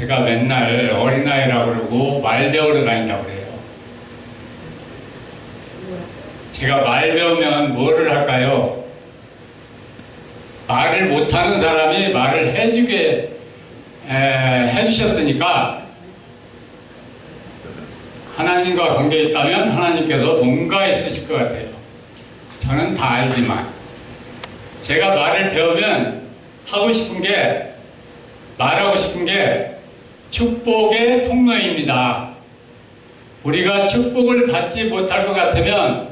제가 맨날 어린아이라고 그러고 말 배우러 다닌다고 그래요. 제가 말 배우면 뭐를 할까요? 말을 못하는 사람이 말을 해주셨으니까 하나님과 관계 있다면 하나님께서 뭔가 있으실 것 같아요. 저는 다 알지만 제가 말을 배우면 말하고 싶은 게 축복의 통로입니다. 우리가 축복을 받지 못할 것 같으면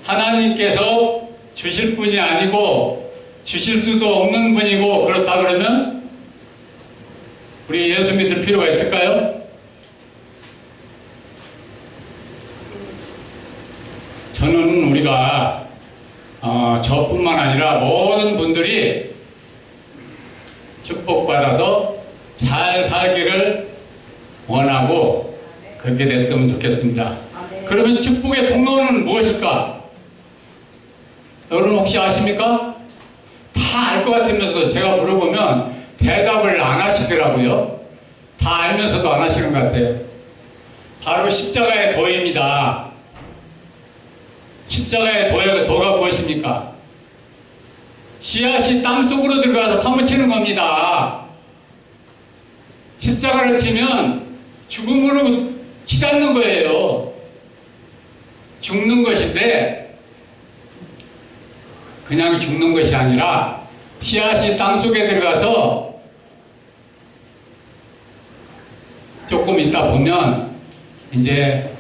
하나님께서 주실 분이 아니고 주실 수도 없는 분이고 그렇다 그러면 우리 예수 믿을 필요가 있을까요? 저는 우리가 저뿐만 아니라 모든 분들이 축복받아서 잘 살기를 원하고 그렇게 됐으면 좋겠습니다. 그러면 축복의 통로는 무엇일까? 여러분 혹시 아십니까? 다 알 것 같으면서 제가 물어보면 대답을 안 하시더라고요. 다 알면서도 안 하시는 것 같아요. 바로 십자가의 도입니다. 십자가의 도가 무엇입니까? 씨앗이 땅속으로 들어가서 파묻히는 겁니다. 십자가를 치면 죽음으로 치닫는 거예요. 죽는 것인데 그냥 죽는 것이 아니라 씨앗이 땅속에 들어가서 조금 있다 보면 이제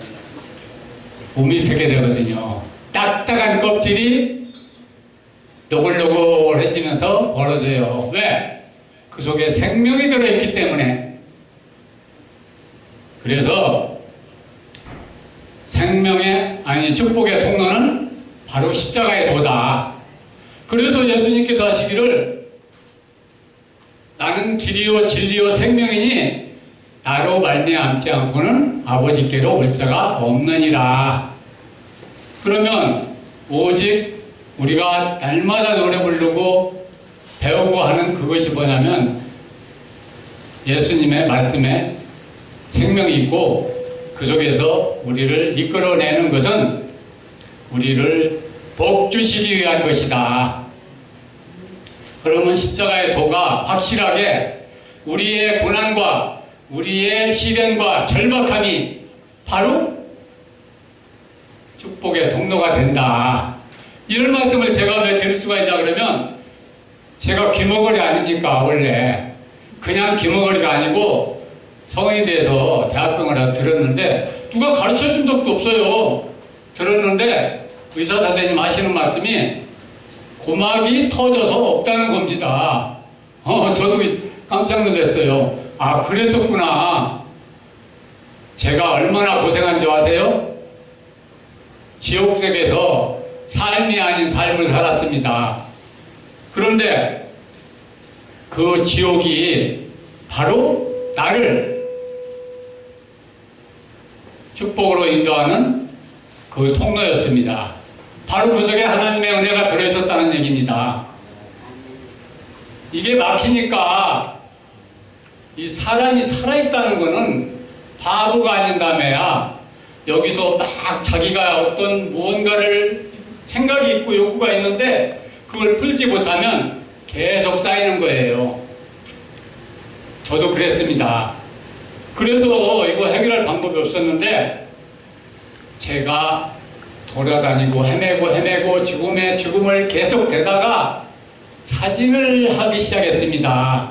몸이 되게 되거든요. 딱딱한 껍질이 노골노골해지면서 벌어져요. 왜? 그 속에 생명이 들어있기 때문에. 그래서 축복의 통로는 바로 십자가의 도다. 그래서 예수님께서 하시기를 나는 길이요 진리요 생명이니 나로 말미암지 않고는 아버지께로 올 자가 없느니라. 그러면 오직 우리가 날마다 노래 부르고 배우고 하는 그것이 뭐냐면 예수님의 말씀에 생명이 있고 그 속에서 우리를 이끌어내는 것은 우리를 복 주시기 위한 것이다. 그러면 십자가의 도가 확실하게 우리의 고난과 우리의 시련과 절박함이 바로 축복의 통로가 된다. 이런 말씀을 제가 왜 드릴 수가 있냐 그러면 제가 귀머거리 아닙니까 원래. 그냥 귀머거리가 아니고 성인이 돼서 대학병원에 들었는데 누가 가르쳐준 적도 없어요. 들었는데 의사 선생님 하시는 말씀이 고막이 터져서 없다는 겁니다. 저도 깜짝 놀랐어요. 아 그랬었구나. 제가 얼마나 고생한 줄 아세요? 지옥sek에서 삶이 아닌 삶을 살았습니다. 그런데 그 지옥이 바로 나를 축복으로 인도하는 그 통로였습니다. 바로 그 속에 하나님의 은혜가 들어있었다는 얘기입니다. 이게 막히니까 이 사람이 살아있다는 것은 바보가 아닌다며야 여기서 막 자기가 어떤 무언가를 생각이 있고 욕구가 있는데 그걸 풀지 못하면 계속 쌓이는 거예요. 저도 그랬습니다. 그래서 이거 해결할 방법이 없었는데 제가 돌아다니고 헤매고 죽음을 계속 대다가 사진을 하기 시작했습니다.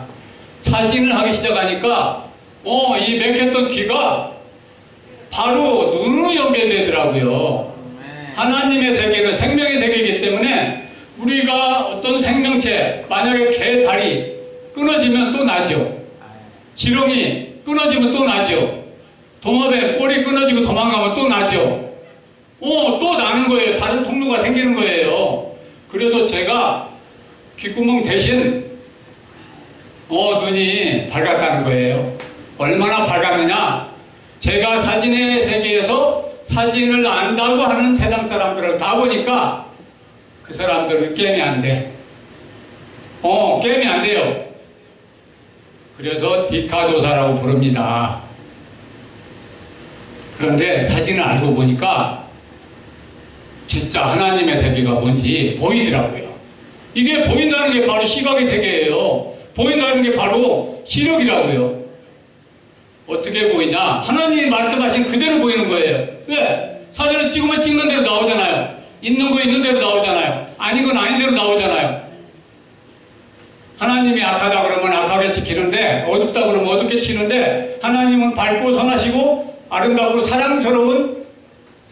사진을 하기 시작하니까 이 맥혔던 귀가 바로 눈으로 연결되더라고요. 하나님의 세계는 생명의 세계이기 때문에 우리가 어떤 생명체, 만약에 개 다리 끊어지면 또 나죠. 지렁이 끊어지면 또 나죠. 동업에 꼬리 끊어지고 도망가면 또 나죠. 또 나는 거예요. 다른 통로가 생기는 거예요. 그래서 제가 귓구멍 대신 눈이 밝았다는 거예요. 얼마나 밝았느냐? 제가 사진의 세계에서 사진을 안다고 하는 세상 사람들을 다 보니까 그 사람들은 게임이 안 돼. 게임이 안 돼요. 그래서 디카조사라고 부릅니다. 그런데 사진을 알고 보니까 진짜 하나님의 세계가 뭔지 보이더라고요. 이게 보인다는 게 바로 시각의 세계예요. 보인다는 게 바로 시력이라고요. 어떻게 보이냐? 하나님이 말씀하신 그대로 보이는 거예요. 왜? 사진을 찍으면 찍는 대로 나오잖아요. 있는 거 있는 대로 나오잖아요. 아닌 건 아닌 대로 나오잖아요. 하나님이 악하다 그러면 악하게 지키는데, 어둡다 그러면 어둡게 치는데, 하나님은 밝고 선하시고 아름답고 사랑스러운,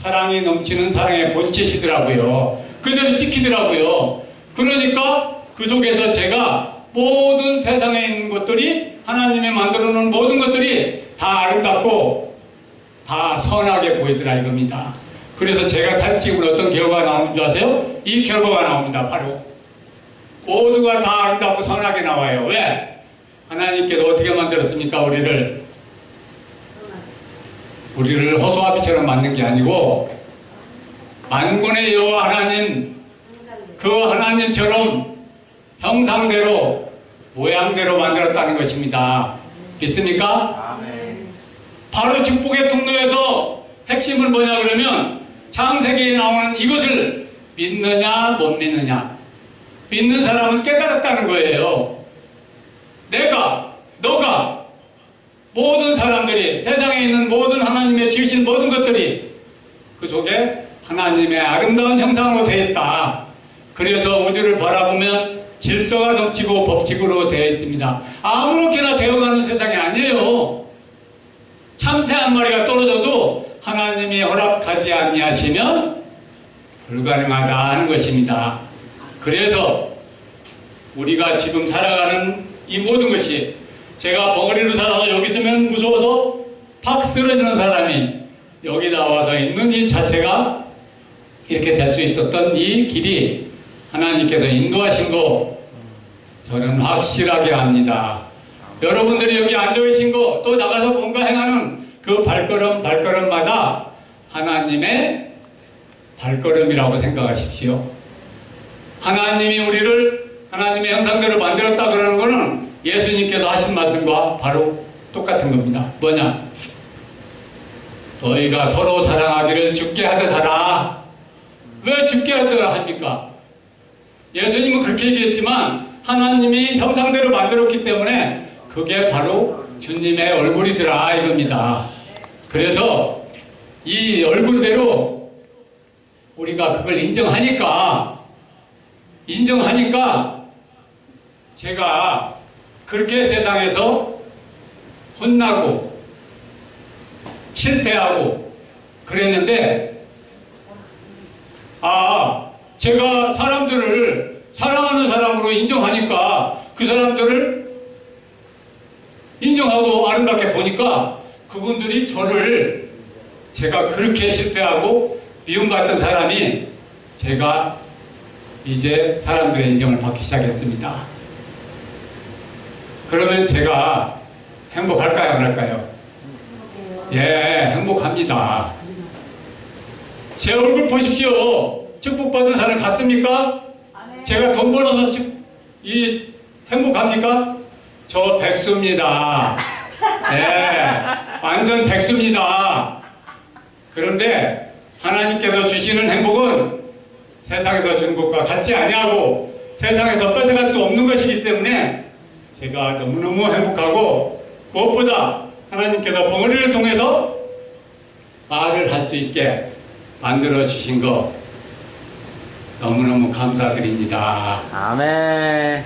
사랑이 넘치는 사랑의 본체시더라고요. 그대로 지키더라고요. 그러니까 그 속에서 제가 모든 세상에 있는 것들이, 하나님이 만들어 놓은 모든 것들이 다 아름답고 다 선하게 보이더라 이겁니다. 그래서 제가 사진 찍으면 어떤 결과가 나오는 줄 아세요? 이 결과가 나옵니다. 바로 모두가 다 아름답고 선하게 나와요. 왜? 하나님께서 어떻게 만들었습니까? 우리를 허수아비처럼 만든 게 아니고 만군의 여호와 하나님, 그 하나님처럼 형상대로 모양대로 만들었다는 것입니다. 믿습니까? 아멘. 바로 축복의 통로에서 핵심은 뭐냐 그러면 창세기에 나오는 이것을 믿느냐 못 믿느냐. 믿는 사람은 깨달았다는 거예요. 너가 모든 사람들이, 세상에 있는 모든 하나님의 지으신 모든 것들이 그 속에 하나님의 아름다운 형상으로 되어 있다. 그래서 우주를 바라보면 질서가 넘치고 법칙으로 되어 있습니다. 아무렇게나 되어가는 세상이 아니에요. 참새 한 마리가 떨어져도 하나님이 허락하지 아니하시면 불가능하다 하는 것입니다. 그래서 우리가 지금 살아가는 이 모든 것이, 제가 벙어리로 살아서 여기 있으면 무서워서 팍 쓰러지는 사람이 여기 나와서 있는 이 자체가 이렇게 될 수 있었던 이 길이 하나님께서 인도하신 거 저는 확실하게 압니다. 여러분들이 여기 앉아계신 거, 또 나가서 뭔가 행하는 그 발걸음마다 하나님의 발걸음이라고 생각하십시오. 하나님이 우리를 하나님의 형상대로 만들었다 그러는 거는 예수님께서 하신 말씀과 바로 똑같은 겁니다. 뭐냐? 너희가 서로 사랑하기를 주께 하듯 하라. 왜 주께 하듯 합니까? 예수님은 그렇게 얘기했지만 하나님이 형상대로 만들었기 때문에 그게 바로 주님의 얼굴이더라 이겁니다. 그래서 이 얼굴대로 우리가 그걸 인정하니까 제가 그렇게 세상에서 혼나고 실패하고 그랬는데, 제가 사람들을 사랑하는 사람으로 인정하니까 그 사람들을 인정하고 아름답게 보니까 그분들이 저를, 제가 그렇게 실패하고 미움받던 사람이 제가 이제 사람들의 인정을 받기 시작했습니다. 그러면 제가 행복할까요? 안 할까요? 예, 행복합니다. 제 얼굴 보십시오. 축복받은 사람 같습니까? 제가 돈 벌어서 행복합니까? 저 백수입니다. 네, 완전 백수입니다. 그런데 하나님께서 주시는 행복은 세상에서 주는 것과 같지 아니하고 세상에서 뺏어갈 수 없는 것이기 때문에 제가 너무너무 행복하고, 무엇보다 하나님께서 벙어리를 통해서 말을 할 수 있게 만들어 주신 거 너무너무 감사드립니다. 아멘.